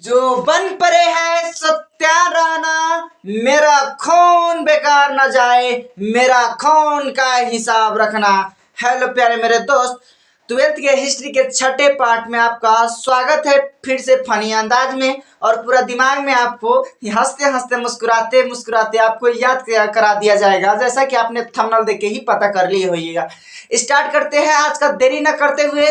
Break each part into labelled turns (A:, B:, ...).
A: जो बन पड़े है सत्या राणा, मेरा खून बेकार न जाए, मेरा खून का हिसाब रखना। हेलो प्यारे मेरे दोस्त, 12th के हिस्ट्री के छठे पार्ट में आपका स्वागत है फिर से फनी अंदाज में। और पूरा दिमाग में आपको हंसते हंसते मुस्कुराते मुस्कुराते आपको याद करा दिया जाएगा, जैसा कि आपने थंबनेल देख के ही पता कर लिए होइएगा। स्टार्ट करते हैं आज का, देरी न करते हुए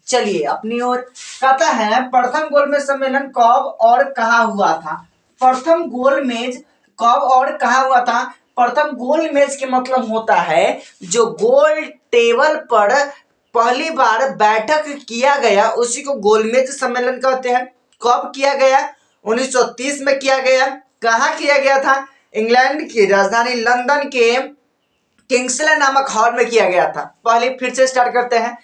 A: चलिए अपनी ओर। कहता है प्रथम गोलमेज सम्मेलन कब और कहाँ हुआ था। प्रथम गोलमेज कब और कहाँ हुआ था। प्रथम गोलमेज के मतलब होता है जो गोल टेबल पर पहली बार बैठक किया गया, उसी को गोलमेज सम्मेलन कहते हैं। कब किया गया? 1930 में किया गया। कहाँ किया गया था? इंग्लैंड की राजधानी लंदन के किंग्सले नामक हॉल में किया गया था। पहले फिर से स्टार्ट करते हैं।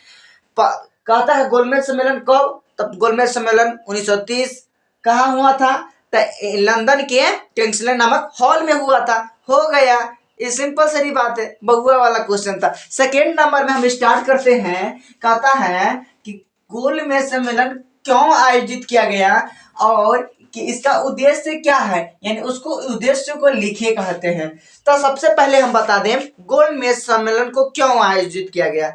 A: कहता है गोलमेज सम्मेलन कब, तब गोलमेज सम्मेलन 1930 कहाँ हुआ था? लंदन के किंग्सले नामक हॉल में हुआ था। हो गया, ये सिंपल सारी बात है, बहुआ वाला क्वेश्चन था। सेकेंड नंबर में हम स्टार्ट करते हैं। कहता है कि गोलमेज सम्मेलन क्यों आयोजित किया गया और कि इसका उद्देश्य क्या है, यानी उसको उद्देश्य को लिखे कहते हैं। तो सबसे पहले हम बता दें गोलमेज सम्मेलन को क्यों आयोजित किया गया।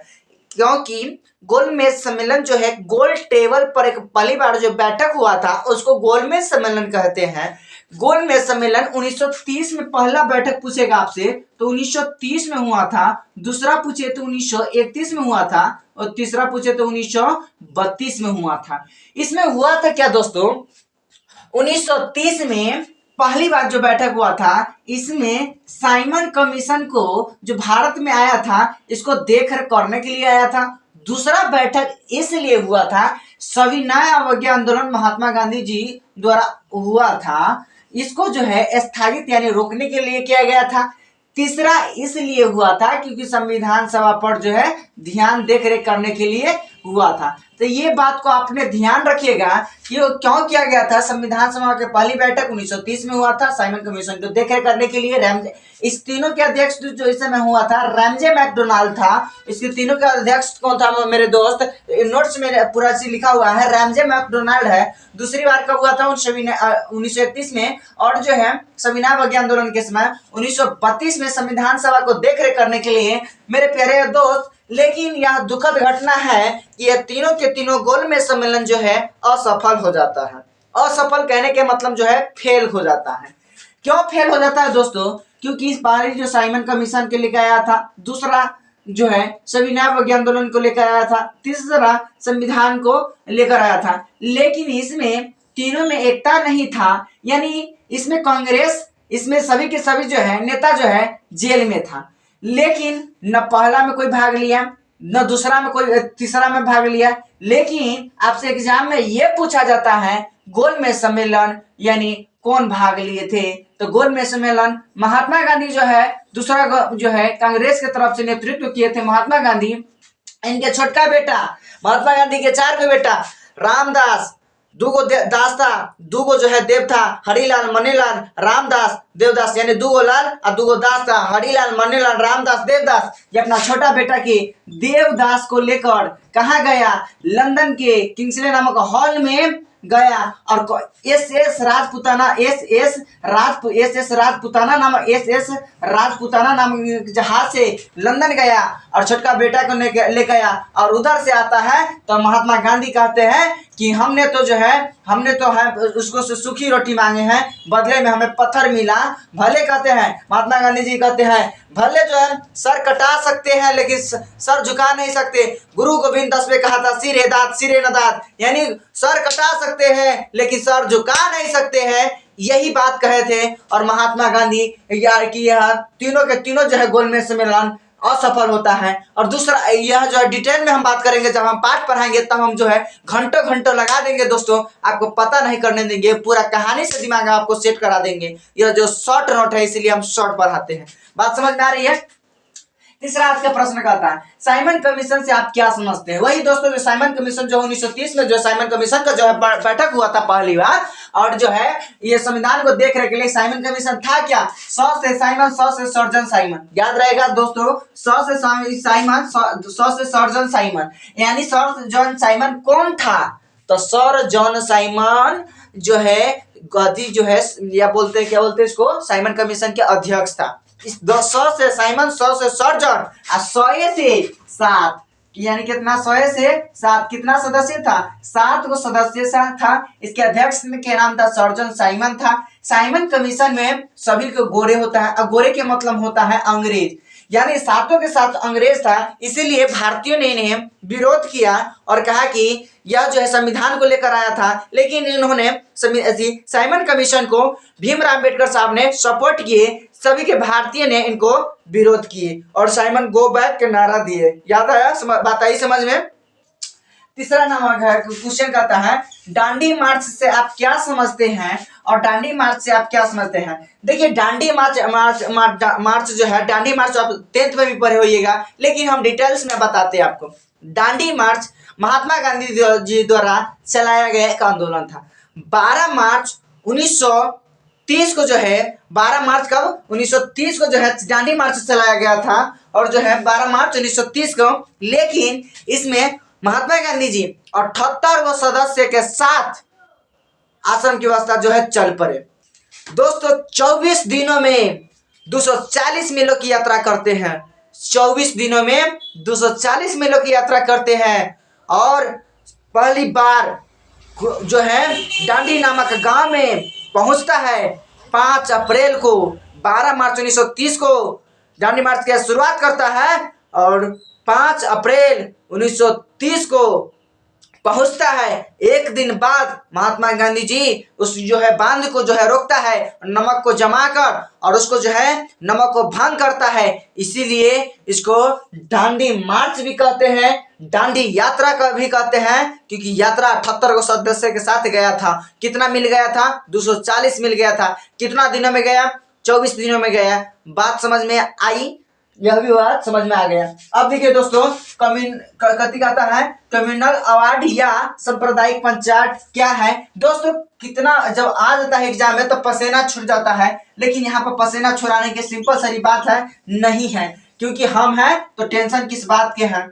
A: क्योंकि गोलमेज सम्मेलन जो है, गोल टेबल पर एक पहली बार जो बैठक हुआ था उसको गोलमेज सम्मेलन कहते हैं। गोलमेज सम्मेलन 1930 में पहला बैठक पूछेगा आपसे तो 1930 में हुआ था। दूसरा पूछे तो 1931 में हुआ था और तीसरा पूछे तो 1932 में हुआ था। इसमें हुआ था क्या दोस्तों, 1930 में पहली बार जो बैठक हुआ था, इसमें साइमन कमीशन को जो भारत में आया था इसको देख रेख करने के लिए आया था। दूसरा बैठक इसलिए हुआ था, सविनय अवज्ञा आंदोलन महात्मा गांधी जी द्वारा हुआ था, इसको जो है स्थगित यानी रोकने के लिए किया गया था। तीसरा इसलिए हुआ था क्योंकि संविधान सभा पर जो है ध्यान देख रेख करने के लिए हुआ था। तो ये बात को आपने ध्यान रखिएगा कि वो क्यों किया गया था। संविधान सभा की पहली बैठक 1930 में हुआ था, साइमन कमीशन को देख रेख करने के लिए। इस तीनों के अध्यक्ष जो इस समय हुआ था रैमजे मैकडोनाल्ड था। इसके तीनों का अध्यक्ष कौन था मेरे दोस्त, नोट्स में पूरा चीज लिखा हुआ है, रैमजे मैकडोनाल्ड है। दूसरी बार कब हुआ था? 1931 में। और जो है सविनय अवज्ञा आंदोलन के समय 1932 में संविधान सभा को देख रेख करने के लिए। मेरे प्यारे दोस्त, लेकिन यह दुखद घटना है कि यह तीनों के तीनों गोलमेज सम्मेलन जो है असफल हो जाता है। असफल कहने के मतलब जो है फेल हो जाता है। क्यों फेल हो जाता है दोस्तों? क्योंकि इस बार जो साइमन कमीशन के लेकर आया था, दूसरा जो है सविनय अवज्ञा आंदोलन को लेकर आया था, तीसरा संविधान को लेकर आया था, लेकिन इसमें तीनों में एकता नहीं था। यानी इसमें कांग्रेस, इसमें सभी के सभी जो है नेता जो है जेल में था। लेकिन न पहला में कोई भाग लिया, न दूसरा में कोई, तीसरा में भाग लिया। लेकिन आपसे एग्जाम में यह पूछा जाता है गोलमेज सम्मेलन यानी कौन भाग लिए थे, तो गोलमेज सम्मेलन महात्मा गांधी जो है, दूसरा जो है कांग्रेस की तरफ से नेतृत्व किए थे महात्मा गांधी। इनके छोटका बेटा महात्मा गांधी के 4 बेटा रामदास, दूगो दास था, दूगो जो है देव था, हरिलाल मनीलाल रामदास देवदास, यानी दूगो लाल और दूगो दास था, हरिलाल मनीलाल रामदास देवदास। ये अपना छोटा बेटा के देवदास को लेकर कहाँ गया? लंदन के किंग्सले नामक हॉल में गया और एस एस राजपुताना नामक जहाज से लंदन गया और छोटका बेटा को लेकर आया। और उधर से आता है तो महात्मा गांधी कहते हैं कि हमने तो है उसको से सूखी रोटी मांगे हैं, बदले में हमें पत्थर मिला। भले कहते हैं महात्मा गांधी जी, कहते हैं भले जो है सर कटा सकते हैं लेकिन सर झुका नहीं सकते। गुरु गोविंद 10 में कहा था सिर है दांत सिरे न दांत, यानी सर कटा सकते हैं लेकिन सर झुका नहीं सकते हैं, यही बात कहे थे। और महात्मा गांधी यार कि यह तीनों के तीनों जो है गोलमेज सम्मेलन असफल होता है। और दूसरा यह जो है डिटेल में हम बात करेंगे, जब हम पाठ पढ़ाएंगे तब हम जो है घंटों घंटों लगा देंगे दोस्तों, आपको पता नहीं करने देंगे, पूरा कहानी से दिमाग आपको सेट करा देंगे। यह जो शॉर्ट नोट है इसीलिए हम शॉर्ट पढ़ाते हैं। बात समझ में आ रही है? तीसरा आज का प्रश्न कहता है साइमन कमीशन से आप क्या समझते हैं। वही दोस्तों जो साइमन कमीशन जो 1930 में जो साइमन कमीशन का जो है बैठक हुआ था पहली बार, और जो है ये संविधान को देख रहे के लिए साइमन कमीशन था क्या? 100 से साइमन, 100 से सर्जन साइमन। याद रहेगा दोस्तों, 100 से साइमन, 100 से सर्जन साइमन। यानी सर जॉन साइमन कौन था? तो सर जॉन साइमन जो है गद्दी जो है, या बोलते हैं क्या बोलते हैं इसको, साइमन कमीशन के अध्यक्ष था। इस 100 से साइमन, 100 से सर्जन और 100 से 7, यानी कितना, 100 से 7 कितना सदस्य था, 7 को सदस्य था। इसके अध्यक्ष के नाम था सर्जन साइमन था। साइमन कमीशन में सभी को गोरे होता है, और गोरे के मतलब होता है अंग्रेज, यानी सातों के साथ अंग्रेज था। इसीलिए भारतीयों ने इन्हें विरोध किया और कहा कि यह जो है संविधान को लेकर आया था, लेकिन इन्होंने साइमन कमीशन को भीमराव अम्बेडकर साहब ने सपोर्ट किए, सभी के भारतीय ने इनको विरोध किए और साइमन गो बैक के नारा दिए। याद आया, बात आई समझ में। तीसरा नंबर है, क्वेश्चन कहता है डांडी मार्च से आप क्या समझते हैं, और डांडी मार्च से आप क्या समझते हैं। देखिए डांडी मार्च जो है, डांडी मार्च आप 10th में भी पढ़े होइएगा, लेकिन हम डिटेल्स में बताते हैं आपको। डांडी मार्च महात्मा गांधी जी द्वारा चलाया गया एक आंदोलन था। 12 मार्च 1930 को जो है, 12 मार्च कब, 1930 को जो है डांडी मार्च चलाया गया था, और जो है 12 मार्च 1930 को। लेकिन इसमें महात्मा गांधी जी 78 गो सदस्य के साथ आश्रम की व्यवस्था जो है चल पड़े। दोस्तों 24 दिनों में 240 मीलों की यात्रा करते हैं, 24 दिनों में 240 मीलों की यात्रा करते हैं, और पहली बार जो है डांडी नामक गांव में पहुंचता है 5 अप्रैल को। 12 मार्च 1930 को डांडी मार्च की शुरुआत करता है, और 5 अप्रैल 1930 को पहुंचता है। एक दिन बाद महात्मा गांधी जी उस जो है बांध को जो है रोकता है, नमक को जमा कर, और उसको जो है नमक को भंग करता है। इसीलिए इसको डांडी मार्च भी कहते हैं, डांडी यात्रा का भी कहते हैं, क्योंकि यात्रा 78 को सदस्य के साथ गया था। कितना मिल गया था, 240 मिल गया था। कितना दिनों में गया, 24 दिनों में गया। बात समझ में आई, यह भी बात समझ में आ गया। अब देखिए दोस्तों, कथी कहता है कम्युनल अवार्ड या सांप्रदायिक पंचायत क्या है। दोस्तों कितना जब आ जाता है एग्जाम में तो पसीना छूट जाता है, लेकिन यहाँ पर पसीना छुड़ाने की सिंपल सारी बात है, नहीं है, क्योंकि हम हैं तो टेंशन किस बात के हैं।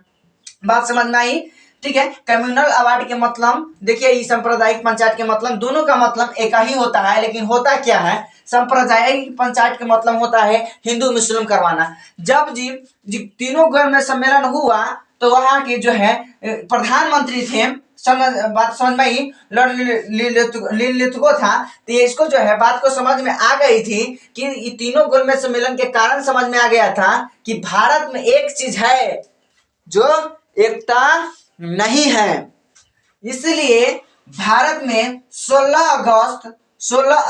A: बात समझ में आई, ठीक है। कम्युनल अवार्ड के मतलब देखिए, इस सांप्रदायिक पंचायत के मतलब दोनों का मतलब एक ही होता है, लेकिन होता क्या है, सांप्रदायिक पंचायत के मतलब होता है हिंदू मुस्लिम करवाना। जब जी तीनों गण में सम्मेलन हुआ तो वहां के जो है प्रधानमंत्री थे, बात समझ में आई, लिथगो था, तो ये इसको जो है बात को समझ में आ गई थी कि ये तीनों गण में सम्मेलन के कारण समझ में आ गया था कि भारत में एक चीज है जो एकता नहीं है। इसलिए भारत में 16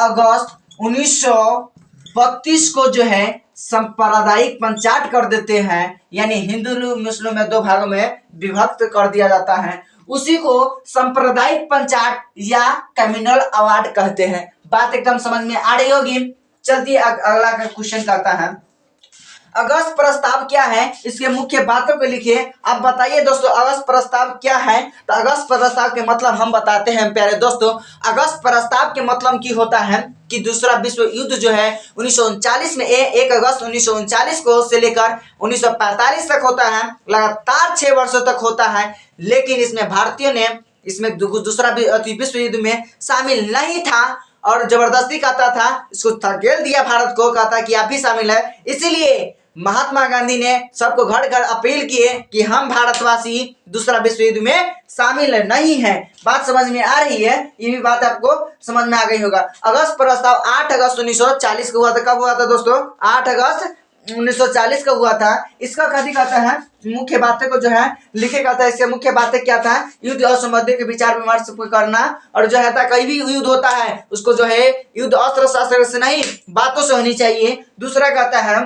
A: अगस्त 1932 को जो है सांप्रदायिक पंचायत कर देते हैं, यानी हिंदू मुस्लिम में 2 भागों में विभक्त कर दिया जाता है। उसी को सांप्रदायिक पंचायत या कम्युनल अवार्ड कहते हैं। बात एकदम समझ में आ रही होगी। चलती अगला का क्वेश्चन करता है, अगस्त प्रस्ताव क्या है, इसके मुख्य बातों को लिखिए। आप बताइए दोस्तों अगस्त प्रस्ताव क्या है। तो अगस्त प्रस्ताव के मतलब हम बताते हैं प्यारे दोस्तों। अगस्त प्रस्ताव के मतलब की होता है कि दूसरा विश्व युद्ध जो है 1939 में 1 अगस्त 1939 को से लेकर 1945 तक होता है, लगातार 6 वर्षों तक होता है। लेकिन इसमें भारतीयों ने इसमें दूसरा विश्व युद्ध में शामिल नहीं था, और जबरदस्ती कहता था, इसको धकेल दिया भारत को, कहता कि आप भी शामिल है। इसीलिए महात्मा गांधी ने सबको घर घर अपील किए कि हम भारतवासी दूसरा विश्व युद्ध में शामिल नहीं है। बात समझ में आ रही है, ये भी बात आपको समझ में आ गई होगा। अगस्त प्रस्ताव 8 अगस्त 1940 को हुआ था। कब हुआ था दोस्तों, 8 अगस्त 1940 का हुआ था। इसका कथी कहता है, मुख्य बातें को जो है लिखे कहता है। इसके मुख्य बातें क्या था, युद्ध और संबंधित के विचार विमर्श करना, और जो है कहीं भी युद्ध होता है उसको जो है युद्ध अस्त्र शस्त्र से नहीं बातों से होनी चाहिए। दूसरा कहता है,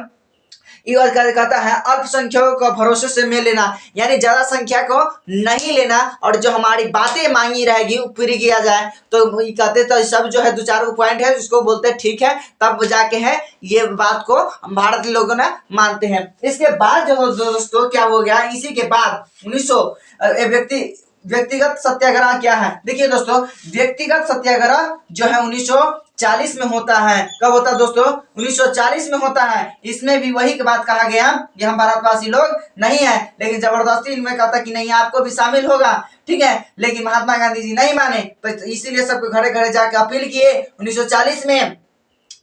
A: कहता है अल्पसंख्यकों को भरोसे से में लेना, यानी ज्यादा संख्या को नहीं लेना, और जो हमारी बातें मांगी रहेगी पूरी किया जाए। तो कहते तो सब जो है 2-4 पॉइंट है उसको बोलते ठीक है, तब जाके है ये बात को भारत के लोगों ने मानते हैं। इसके बाद जो दोस्तों क्या हो गया, इसी के बाद 1900 व्यक्ति व्यक्तिगत सत्याग्रह क्या है? देखिए दोस्तों, व्यक्तिगत सत्याग्रह जो है 1940 में होता है। कब होता है दोस्तों? 1940 में होता है। इसमें भी वही की बात कहा गया कि हम भारतवासी लोग नहीं है, लेकिन जबरदस्ती इनमें कहता कि नहीं आपको भी शामिल होगा, ठीक है। लेकिन महात्मा गांधी जी नहीं माने, तो इसीलिए सबको घरे घरे जाकर अपील किए 1940 में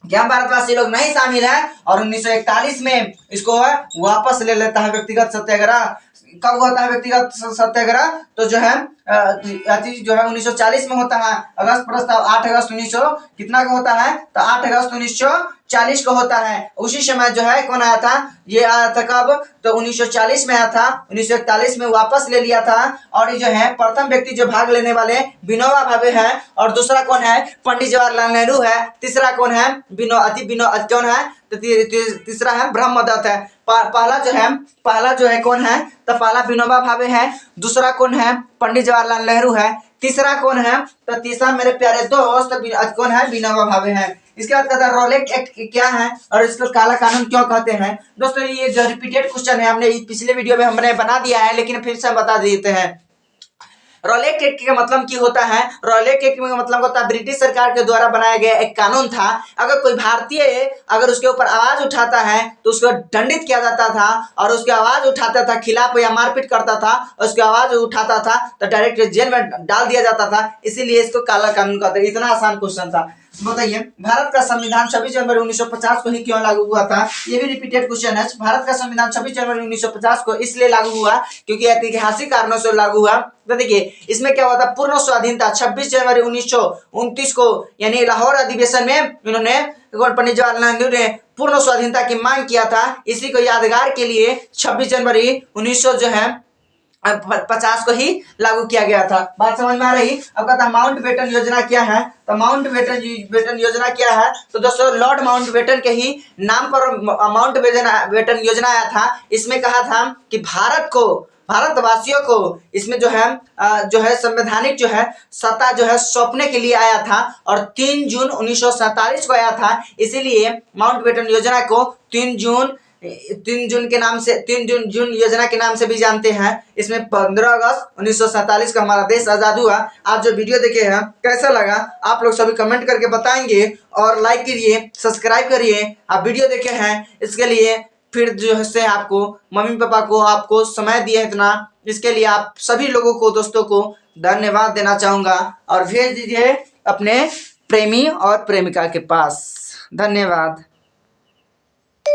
A: कि हम भारतवासी लोग नहीं शामिल है, और 1941 में इसको वापस ले लेता है व्यक्तिगत सत्याग्रह। कब होता है व्यक्तिगत सत्याग्रह? तो जो है जो है 1940 में होता है। अगस्त प्रस्ताव 8 अगस्त 1900 कितना का होता है? तो 8 अगस्त 1940 को होता है। उसी समय जो है कौन आया था? ये आया था कब? तो 1940 में आया था। 1941 में वापस ले लिया था। और ये जो है प्रथम व्यक्ति जो भाग लेने वाले विनोबा भावे है, और दूसरा कौन है? पंडित जवाहरलाल नेहरू है। तीसरा कौन है? कौन है? तो तीसरा है ब्रह्मदत्त है। पहला जो है कौन है? तो पहला विनोबा भावे है। दूसरा कौन है? पंडित जवाहरलाल नेहरू है। तीसरा कौन है? तो तीसरा मेरे प्यारे दोस्त कौन है? विनोबा भावे है। इसके बाद कहता है रॉलेट एक्ट क्या है और इसको काला कानून क्यों कहते हैं? दोस्तों ये जो रिपीटेड क्वेश्चन है, हमने पिछले वीडियो में हमने बना दिया है, लेकिन फिर से बता देते हैं। रॉलेट एक्ट का मतलब क्या होता है? रॉलेट एक्ट का मतलब होता है ब्रिटिश सरकार के द्वारा बनाया गया एक कानून था। अगर कोई भारतीय अगर उसके ऊपर आवाज उठाता है तो उसको दंडित किया जाता था, और उसकी आवाज उठाता था खिलाफ या मारपीट करता था, उसकी आवाज उठाता था तो डायरेक्ट जेल में डाल दिया जाता था। इसीलिए इसको काला कानून कहते हैं। इतना आसान क्वेश्चन था। बताइए भारत का संविधान 26 जनवरी 1950 को ही क्यों लागू हुआ था? ये भी रिपीटेड क्वेश्चन है। भारत का संविधान 26 जनवरी 1950 को इसलिए लागू हुआ क्योंकि ऐतिहासिक कारणों से लागू हुआ। तो देखिए इसमें क्या हुआ था? पूर्ण स्वाधीनता 26 जनवरी 1929 को, यानी लाहौर अधिवेशन में इन्होंने पंडित जवाहरलाल नेहरू ने पूर्ण स्वाधीनता की मांग किया था। इसी को यादगार के लिए 26 जनवरी 1900 जो है 50 को ही लागू किया गया था। बात समझ में आ रही? अब कहता है माउंट बेटन योजना क्या है? तो माउंट बेटन योजना क्या है? तो दोस्तों लॉर्ड माउंट बेटन के ही नाम पर माउंट बेटन योजना आया था। इसमें कहा था कि भारतवासियों को इसमें जो है संवैधानिक जो है सत्ता जो है सौंपने के लिए आया था, और 3 जून 1947 को आया था। इसीलिए माउंट बेटन योजना को 3 जून योजना के नाम से भी जानते हैं। इसमें 15 अगस्त 1947 को हमारा देश आजाद हुआ। आप जो वीडियो देखे हैं कैसा लगा आप लोग सभी कमेंट करके बताएंगे, और लाइक करिए, सब्सक्राइब करिए। आप वीडियो देखे हैं इसके लिए, फिर जो है से आपको मम्मी पापा को आपको समय दिए इतना, इसके लिए आप सभी लोगों को दोस्तों को धन्यवाद देना चाहूँगा, और भेज दीजिए अपने प्रेमी और प्रेमिका के पास। धन्यवाद।